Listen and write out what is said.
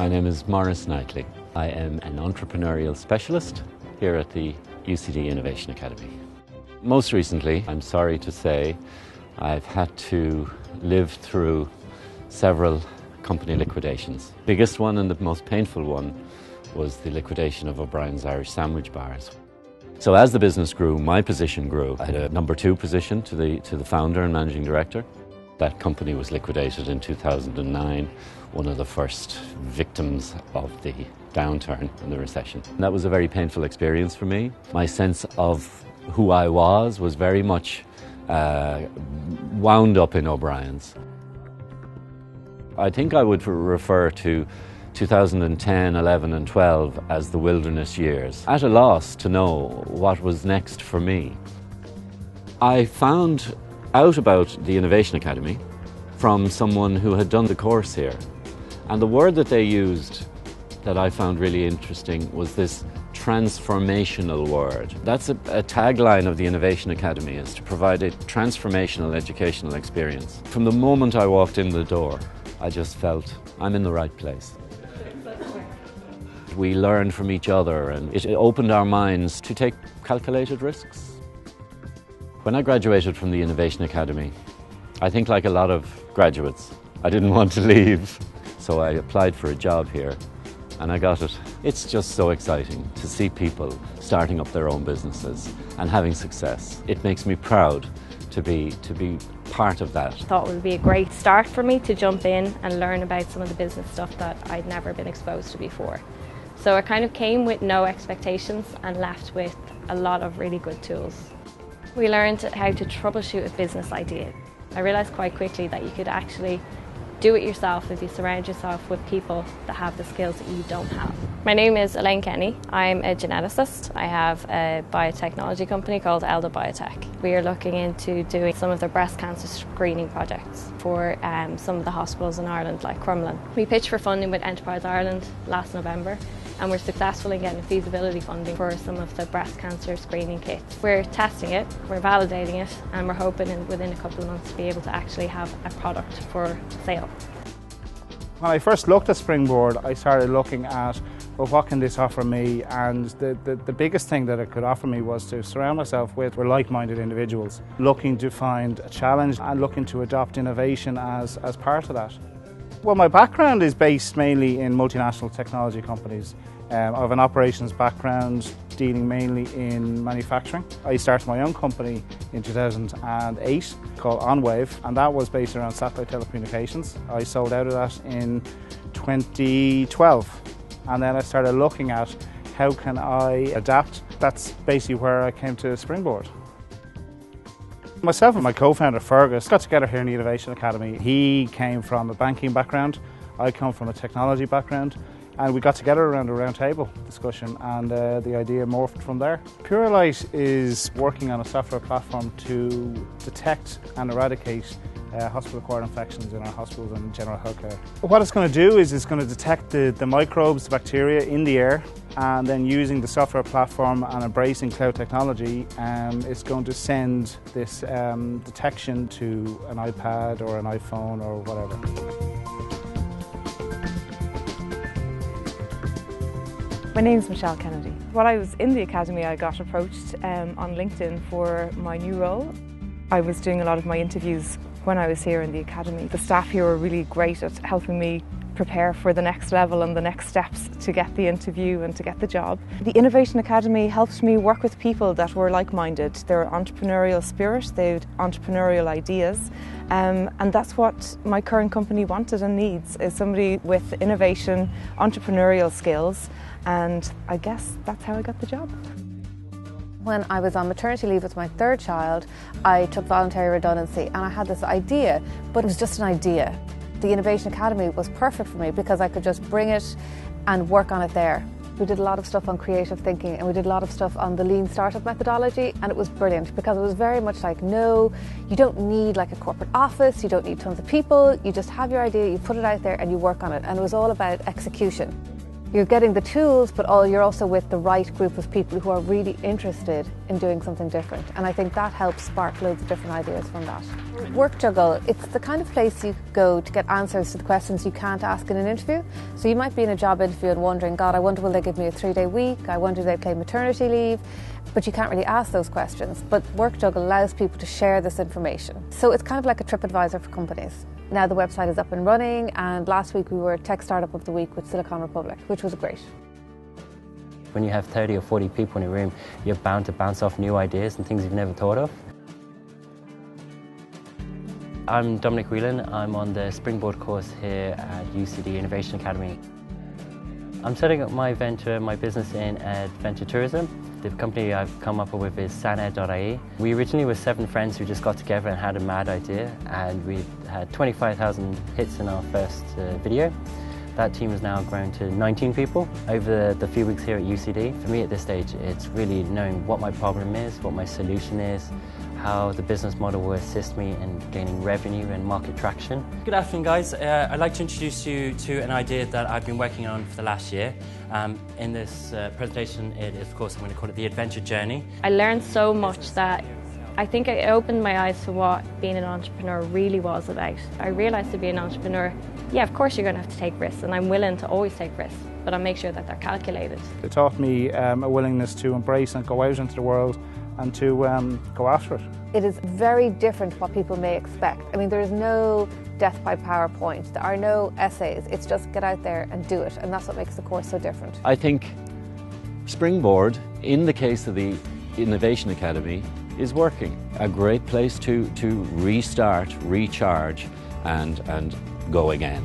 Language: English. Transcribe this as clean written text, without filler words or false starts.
My name is Maurice Knightley. I am an entrepreneurial specialist here at the UCD Innovation Academy. Most recently, I'm sorry to say, I've had to live through several company liquidations. The biggest one and the most painful one was the liquidation of O'Brien's Irish Sandwich Bars. So as the business grew, my position grew. I had a number 2 position to the founder and managing director. That company was liquidated in 2009, one of the first victims of the downturn and the recession. And that was a very painful experience for me. My sense of who I was very much wound up in O'Brien's. I think I would refer to 2010, 11 and 12 as the wilderness years, at a loss to know what was next for me. I found out about the Innovation Academy from someone who had done the course here. And the word that they used that I found really interesting was this transformational word. That's a tagline of the Innovation Academy, is to provide a transformational educational experience. From the moment I walked in the door, I just felt I'm in the right place. We learned from each other and it opened our minds to take calculated risks. When I graduated from the Innovation Academy, I think like a lot of graduates, I didn't want to leave. So I applied for a job here and I got it. It's just so exciting to see people starting up their own businesses and having success. It makes me proud to be part of that. I thought it would be a great start for me to jump in and learn about some of the business stuff that I'd never been exposed to before. So I kind of came with no expectations and left with a lot of really good tools. We learned how to troubleshoot a business idea. I realised quite quickly that you could actually do it yourself if you surround yourself with people that have the skills that you don't have. My name is Elaine Kenny. I'm a geneticist. I have a biotechnology company called Elda Biotech. We are looking into doing some of the breast cancer screening projects for some of the hospitals in Ireland, like Crumlin. We pitched for funding with Enterprise Ireland last November, and we're successful in getting feasibility funding for some of the breast cancer screening kits. We're testing it, we're validating it, and we're hoping within a couple of months to be able to actually have a product for sale. When I first looked at Springboard, I started looking at, well, what can this offer me? And the biggest thing that it could offer me was to surround myself with like-minded individuals, looking to find a challenge and looking to adopt innovation as part of that. Well, my background is based mainly in multinational technology companies. I have an operations background dealing mainly in manufacturing. I started my own company in 2008 called OnWave, and that was based around satellite telecommunications. I sold out of that in 2012, and then I started looking at how can I adapt. That's basically where I came to Springboard. Myself and my co-founder Fergus got together here in the Innovation Academy. He came from a banking background, I come from a technology background, and we got together around a round table discussion, and the idea morphed from there. Purelight is working on a software platform to detect and eradicate hospital-acquired infections in our hospitals and general healthcare. What it's going to do is it's going to detect the microbes, the bacteria in the air, and then using the software platform and embracing cloud technology, it's going to send this detection to an iPad or an iPhone or whatever. My name is Michelle Kennedy. While I was in the Academy, I got approached on LinkedIn for my new role. I was doing a lot of my interviews when I was here in the Academy. The staff here were really great at helping me prepare for the next level and the next steps to get the interview and to get the job. The Innovation Academy helped me work with people that were like-minded. They're entrepreneurial spirit, they had entrepreneurial ideas, and that's what my current company wanted and needs, is somebody with innovation, entrepreneurial skills, and I guess that's how I got the job. When I was on maternity leave with my 3rd child, I took voluntary redundancy and I had this idea, but it was just an idea. The Innovation Academy was perfect for me because I could just bring it and work on it there. We did a lot of stuff on creative thinking and we did a lot of stuff on the lean startup methodology, and it was brilliant because it was very much like, no, you don't need like a corporate office, you don't need tons of people, you just have your idea, you put it out there and you work on it, and it was all about execution. You're getting the tools, but you're also with the right group of people who are really interested in doing something different. And I think that helps spark loads of different ideas from that. Work Juggle, it's the kind of place you go to get answers to the questions you can't ask in an interview. So you might be in a job interview and wondering, God, I wonder will they give me a 3-day week? I wonder will they claim maternity leave? But you can't really ask those questions. But Work Juggle allows people to share this information. So it's kind of like a TripAdvisor for companies. Now the website is up and running, and last week we were Tech Startup of the Week with Silicon Republic, which was great. When you have 30 or 40 people in a room, you're bound to bounce off new ideas and things you've never thought of. I'm Dominic Whelan. I'm on the Springboard course here at UCD Innovation Academy. I'm setting up my business in adventure tourism. The company I've come up with is sanair.ie. We originally were 7 friends who just got together and had a mad idea, and we had 25,000 hits in our first video. That team has now grown to 19 people over the few weeks here at UCD. For me at this stage, it's really knowing what my problem is, what my solution is, how the business model will assist me in gaining revenue and market traction. Good afternoon, guys. I'd like to introduce you to an idea that I've been working on for the last year. In this presentation, of course, I'm going to call it the adventure journey. I learned so much that I think it opened my eyes to what being an entrepreneur really was about. I realised to be an entrepreneur, yeah, of course you're going to have to take risks, and I'm willing to always take risks, but I'll make sure that they're calculated. It taught me a willingness to embrace and go out into the world and to go after it. It is very different what people may expect. I mean, there is no death by PowerPoint, there are no essays, it's just get out there and do it, and that's what makes the course so different. I think Springboard, in the case of the Innovation Academy, is working. A great place to restart, recharge and go again.